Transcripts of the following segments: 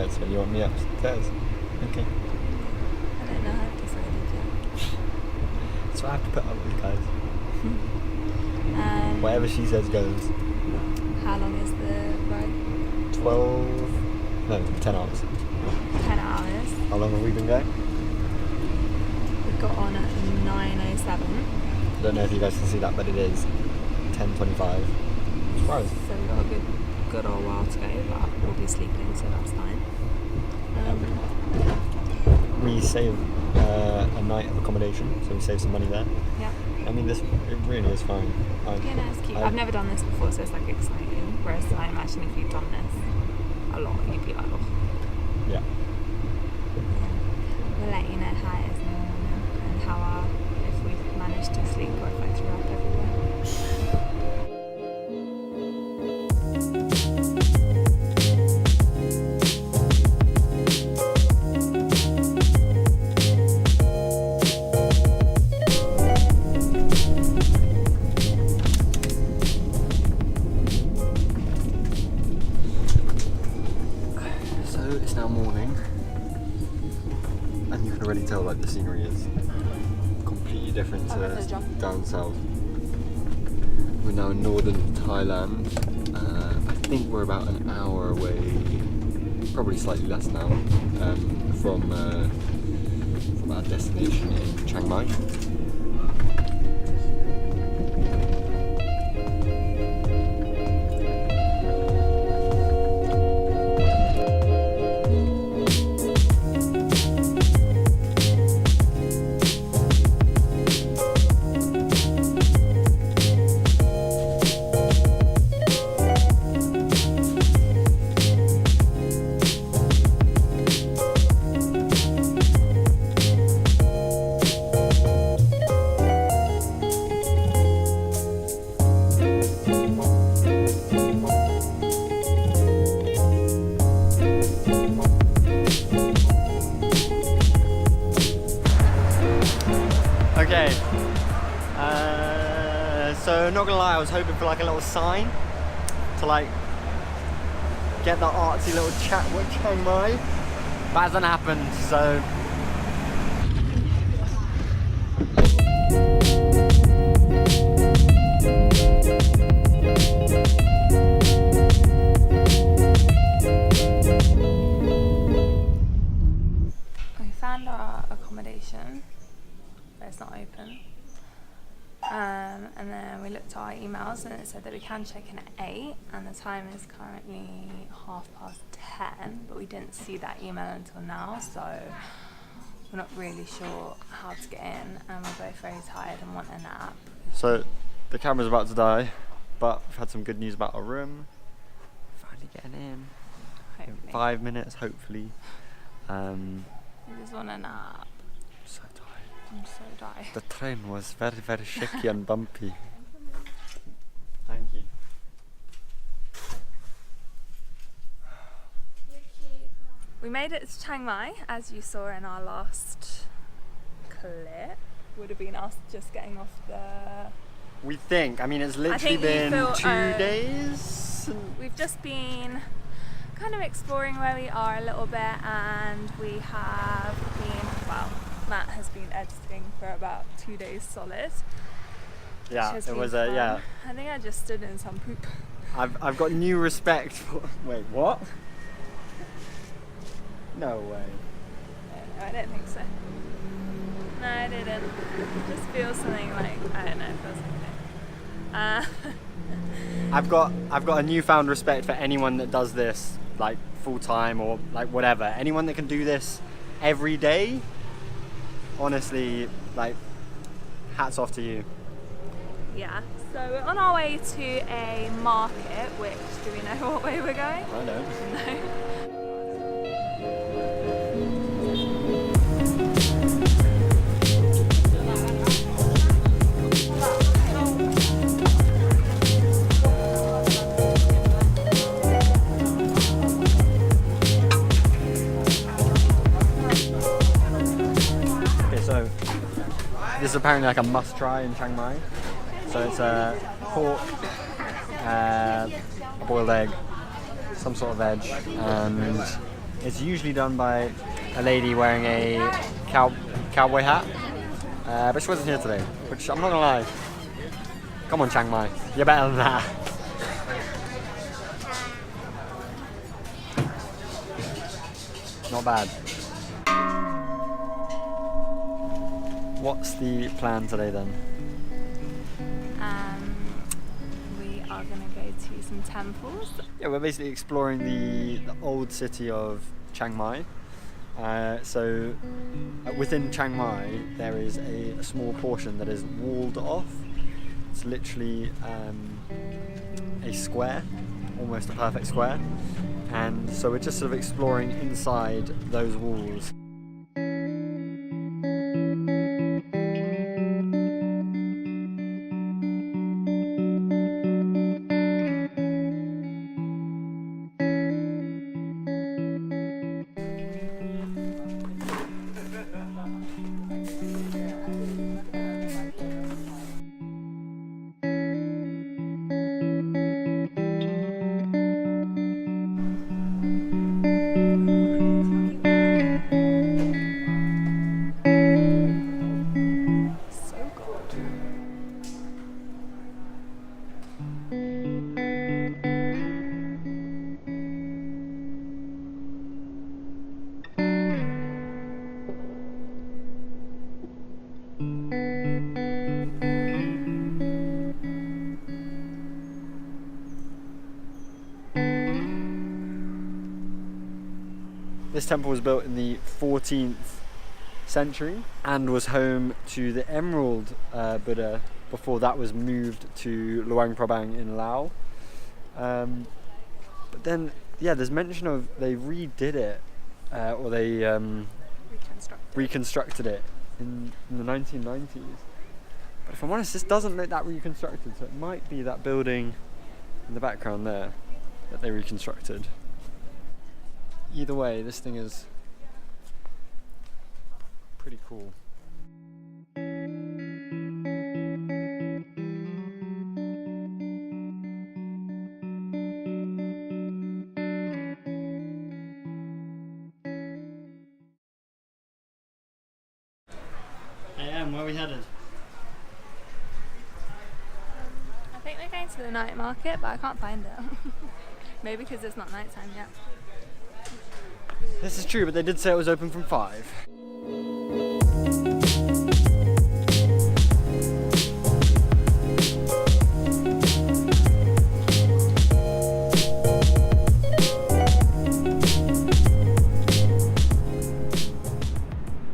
Alright, so you want me upstairs? Okay. I don't know how I've decided yet. So I have to put up with you guys. Whatever she says goes. How long is the ride? 10 hours. 10 hours. How long have we been going? We got on at 9:07. I don't know if you guys can see that, but it is 10:25. Surprised. So we've got a good old while to go, but we'll be sleeping, so that's fine. We save a night of accommodation, so we save some money there. Yeah. I mean, it really is fine. Yeah, no, it's cute. I've never done this before, so it's like exciting. Whereas I imagine if you've done this a lot, you'd be like, oh. Yeah. We'll let you know how it is in the morning and how if we've managed to sleep or if I threw up everywhere. It's now morning, and you can already tell like the scenery is completely different to down south. We're now in northern Thailand. I think we're about an hour away, probably slightly less now, from our destination in Chiang Mai. Okay, so not gonna lie, I was hoping for like a little sign to like get that artsy little chat with Chiang Mai, but hasn't happened, so. We found our accommodation, but it's not open. And then we looked at our emails and it said that we can check in at 8 and the time is currently 10:30, but we didn't see that email until now, so we're not really sure how to get in, and we're both very tired and want a nap. So the camera's about to die, but we've had some good news about our room. Finally getting in. Hopefully. In 5 minutes, hopefully. We just want a nap. So tired. I'm so tired. The train was very, very shaky and bumpy. Thank you. We made it to Chiang Mai, as you saw in our last clip. Would have been us just getting off the... We think, I mean, it's literally been 2 days. We've just been kind of exploring where we are a little bit, and we have been, well, Matt has been editing for about 2 days solid. Yeah, it was a, yeah. I think I just stood in some poop. I've got new respect for, wait, what? No way. No, I don't think so. No, I didn't. It just feels something like, I don't know, it feels something. I've got a newfound respect for anyone that does this like full time or like whatever. Anyone that can do this every day. Honestly, like, hats off to you. Yeah. So we're on our way to a market. Which, do we know what way we're going? I don't. No. This is apparently like a must try in Chiang Mai. So it's a pork, a boiled egg, some sort of veg, and It's usually done by a lady wearing a cowboy hat, but she wasn't here today, which I'm not gonna lie. Come on, Chiang Mai, you're better than that. Not bad. What's the plan today then? We are going to go to some temples. Yeah, we're basically exploring the old city of Chiang Mai. So within Chiang Mai there is a small portion that is walled off. It's literally a square, almost a perfect square, and so we're just sort of exploring inside those walls. This temple was built in the 14th century and was home to the Emerald Buddha before that was moved to Luang Prabang in Laos. But then, yeah, there's mention of they redid it, or they reconstructed it in the 1990s. But if I'm honest, this doesn't look that reconstructed, so it might be that building in the background there that they reconstructed. Either way, this thing is pretty cool. Hey Em, where are we headed? I think we're going to the night market, but I can't find it. Maybe because it's not night time yet. This is true, but they did say it was open from 5.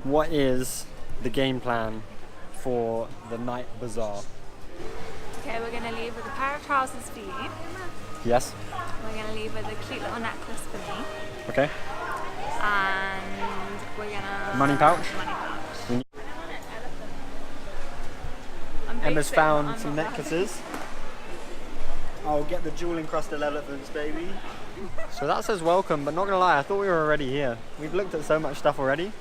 What is the game plan for the night bazaar? Okay, we're going to leave with a pair of trousers for you. Yes. We're going to leave with a cute little necklace for me. Okay. And we're gonna... Money pouch? Money pouch. Emma's found some necklaces. I'll get the jewel encrusted elephants, baby. So that says welcome, but not gonna lie, I thought we were already here. We've looked at so much stuff already.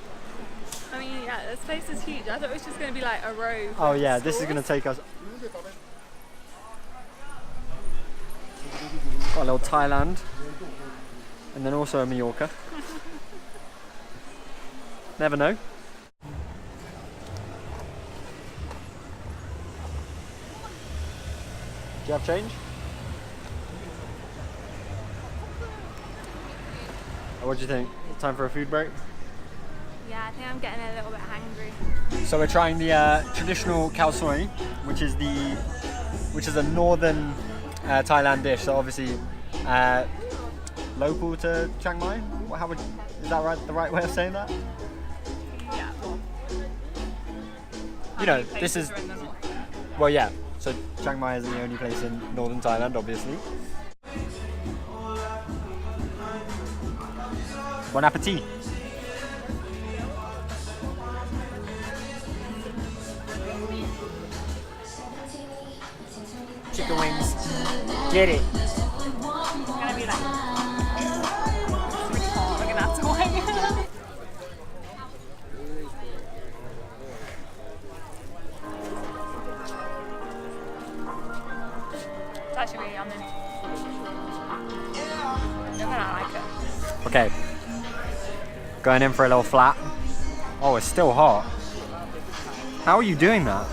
I mean, yeah, this place is huge. I thought it was just gonna be like a row. Oh yeah, this is gonna take us... Got a little Thailand. And then also a Mallorca. Never know. Do you have change? What do you think? Time for a food break? Yeah, I think I'm getting a little bit hungry. So we're trying the traditional khao soi, which is a northern Thailand dish. So obviously local to Chiang Mai. Is that right? The right way of saying that? Yeah. You know, this is... Well, yeah. So Chiang Mai isn't the only place in northern Thailand, obviously. Bon appetit. Chicken wings. Get it. It's gonna be like... We're gonna have to wait. It's actually really yummy. You're gonna like it. Okay. Going in for a little flat. Oh, it's still hot. How are you doing that?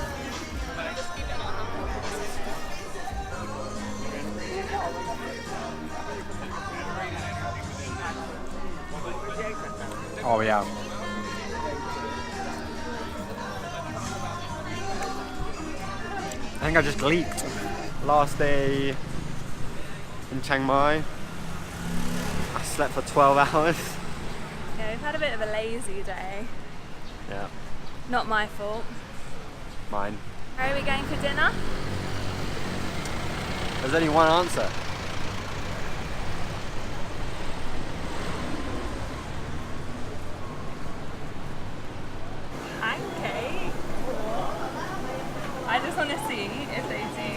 Oh yeah. I think I just leaked. Last day in Chiang Mai. I slept for 12 hours. Yeah, we've had a bit of a lazy day. Yeah, Not my fault. mine. Where are we going for dinner? There's only one answer. Pancake? I just want to see if they do.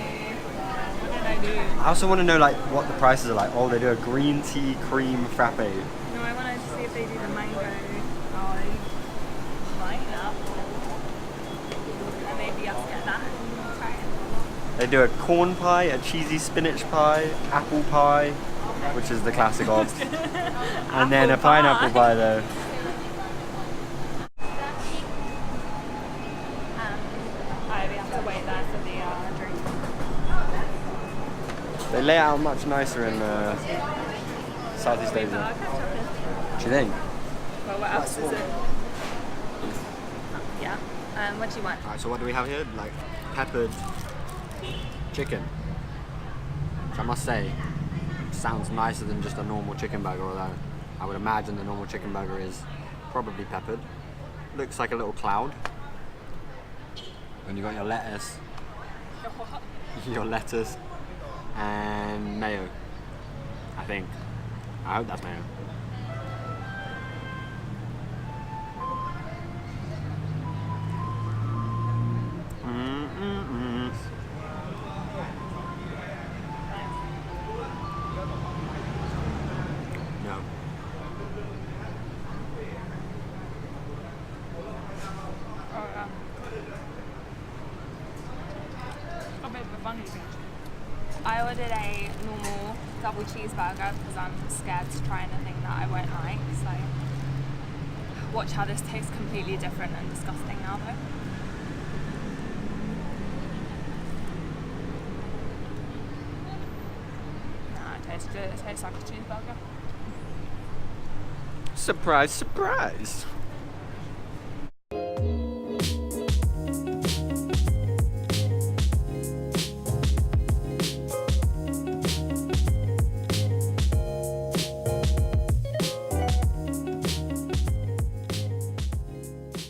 What did I do? I also want to know like what the prices are like. Oh, they do a green tea cream frappe. No, I want to see if they do the mango pie, pineapple, and maybe us get that and try it. They do a corn pie, a cheesy spinach pie, apple pie, which is the classic of, and then a pineapple pie though. We have to wait there for the drink. They lay it out much nicer in Southeast Asia. Do you think? Well, what else is it? Yeah. What do you want? Alright, so what do we have here? Like peppered chicken. Which I must say, sounds nicer than just a normal chicken burger, although I would imagine the normal chicken burger is probably peppered. Looks like a little cloud. And you got your lettuce. Your lettuce and mayo. I think. I hope that's mayo. No. I ordered a normal double cheeseburger because I'm scared to try anything that I won't like. So watch how this tastes completely different and disgusting now though. Nah, it tastes good. It tastes like a cheeseburger. Surprise, surprise.